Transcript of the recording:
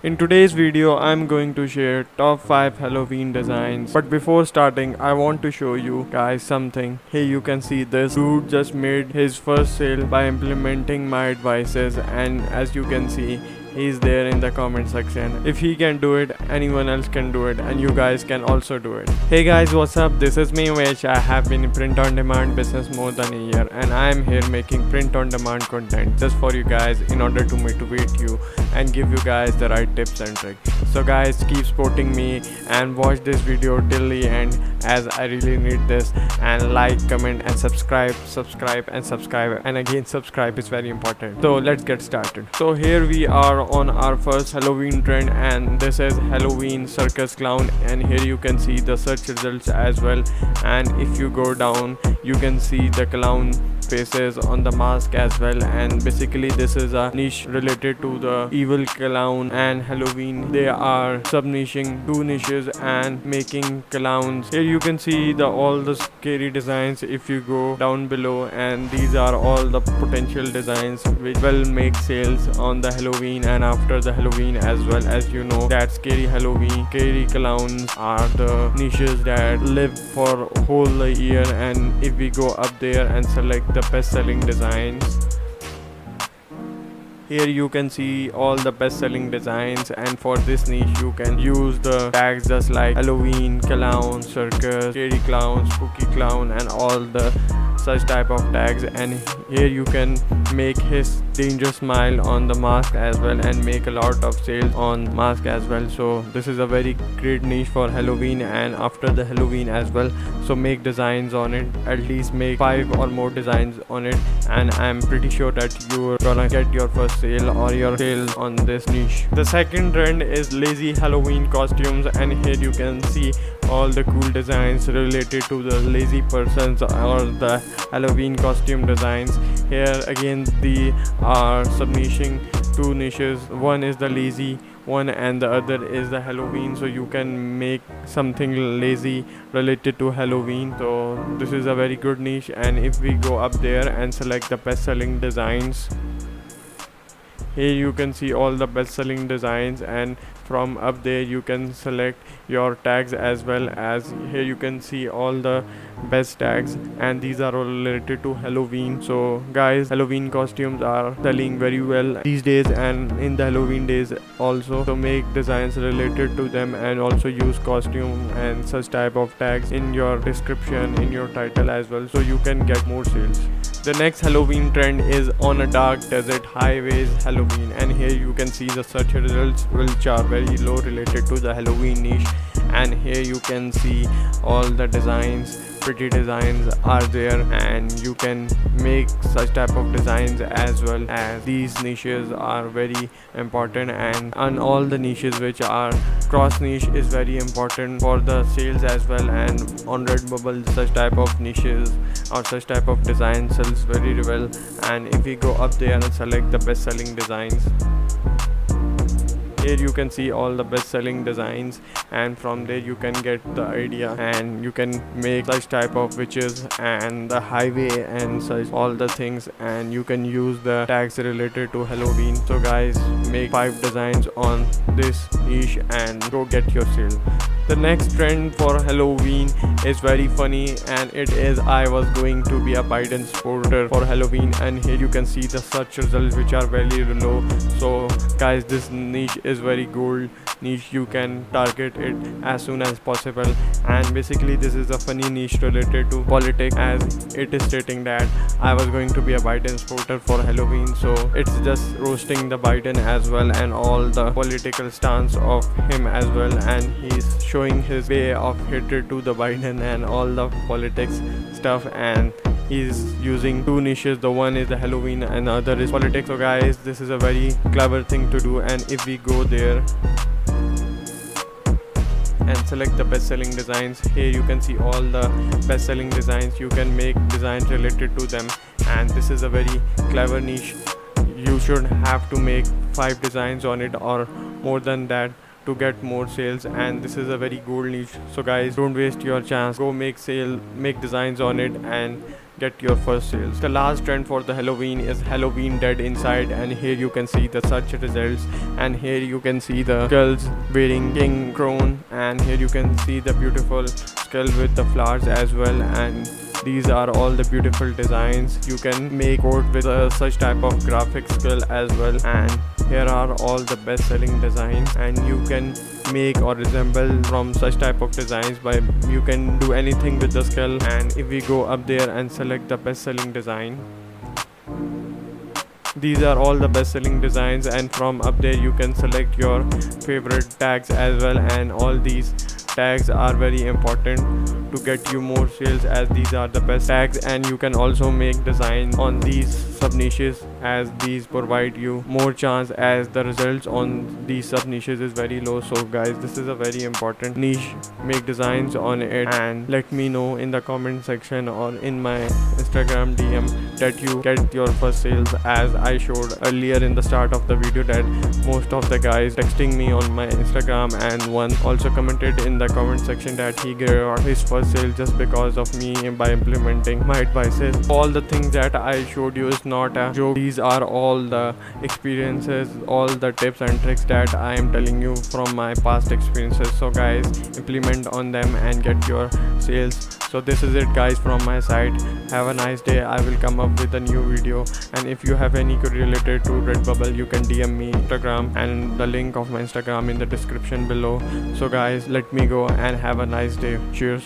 In today's video, I'm going to share top 5 Halloween designs. But before starting, I want to show you guys something. Here you can see this dude just made his first sale by implementing my advices, and as you can see, he's there in the comment section. If he can do it, anyone else can do it, and you guys can also do it. Hey guys, what's up? This is me Umesh. I have been in print on demand business more than a year, and I am here making print on demand content just for you guys in order to motivate you and give you guys the right tips and tricks. So guys, keep supporting me and watch this video till the end, as I really need this. And like, comment and subscribe and again subscribe is very important. So let's get started. So here we are on our first Halloween trend, and this is Halloween circus clown, and here you can see the search results as well. And if you go down, you can see the clown faces on the mask as well, and basically this is a niche related to the evil clown and Halloween. They are sub-niching two niches and making clowns. Here you can see all the scary designs if you go down below, and these are all the potential designs which will make sales on the Halloween and after the Halloween as well. As you know that scary Halloween, scary clowns are the niches that live for whole year, and if we go up there and select the best-selling designs, here you can see all the best-selling designs, and for this niche you can use the tags just like Halloween clown, circus, scary clown, spooky clown, and all the such type of tags. And here you can make his danger smile on the mask as well and make a lot of sales on mask as well. So this is a very great niche for Halloween and after the Halloween as well. So make designs on it, at least make 5 or more designs on it, and I'm pretty sure that you're gonna get your first sale or your sales on this niche. The second trend is lazy Halloween costumes, and here you can see all the cool designs related to the lazy persons or the Halloween costume designs. Here again they are subniching two niches. One is the lazy one and the other is the Halloween, so you can make something lazy related to Halloween. So this is a very good niche, and if we go up there and select the best-selling designs, here you can see all the best-selling designs, and from up there you can select your tags as well. As here you can see all the best tags, and these are all related to Halloween. So guys, Halloween costumes are selling very well these days and in the Halloween days also. So make designs related to them and also use costume and such type of tags in your description, in your title as well, so you can get more sales. The next Halloween trend is on a dark desert highways Halloween, and here you can see the search results which are very low related to the Halloween niche. And here you can see all the designs, pretty designs are there, and you can make such type of designs as well. As these niches are very important, and on all the niches which are cross niche is very important for the sales as well. And on Redbubble such type of niches or such type of design sells very well. And if we go up there and select the best selling designs, here you can see all the best-selling designs, and from there you can get the idea and you can make such type of witches and the highway and such all the things, and you can use the tags related to Halloween. So guys, make 5 designs on this niche and go get your sale. The next trend for Halloween is very funny, and it is I was going to be a Biden supporter for Halloween, and here you can see the search results which are very low. So guys, this niche is very gold niche, you can target it as soon as possible. And basically this is a funny niche related to politics, as it is stating that I was going to be a Biden supporter for Halloween. So it's just roasting the Biden as well and all the political stance of him as well, and he's showing his way of hatred to the Biden and all the politics stuff, and he's using two niches. The one is the Halloween and the other is politics. So guys, this is a very clever thing to do, and if we go there and select the best-selling designs, here you can see all the best-selling designs. You can make designs related to them, and this is a very clever niche. You should have to make 5 designs on it or more than that to get more sales, and this is a very gold niche. So guys, don't waste your chance, go make designs on it and get your first sales. The last trend for the Halloween is Halloween Dead Inside, and here you can see the search results, and here you can see the girls wearing king crown, and here you can see the beautiful skull with the flowers as well. And these are all the beautiful designs. You can make code with such type of graphic skill as well. And here are all the best selling designs, and you can make or resemble from such type of designs by you can do anything with the skill. And if we go up there and select the best selling design, these are all the best selling designs, and from up there you can select your favorite tags as well. And all these tags are very important to get you more sales, as these are the best tags. And you can also make designs on these sub niches, as these provide you more chance, as the results on these sub niches is very low. So guys, this is a very important niche. Make designs on it and let me know in the comment section or in my Instagram DM that you get your first sales. As I showed earlier in the start of the video that most of the guys texting me on my Instagram, and one also commented in the comment section that he got his first sale just because of me by implementing my advices. All the things that I showed you is not a joke. These are all the experiences, all the tips and tricks that I am telling you from my past experiences. So guys, implement on them and get your sales. So this is it guys from my side. Have a nice day. I will come up with a new video, and if you have any query related to Redbubble, you can DM me Instagram, and the link of my Instagram in the description below. So guys, let me go and have a nice day. Cheers.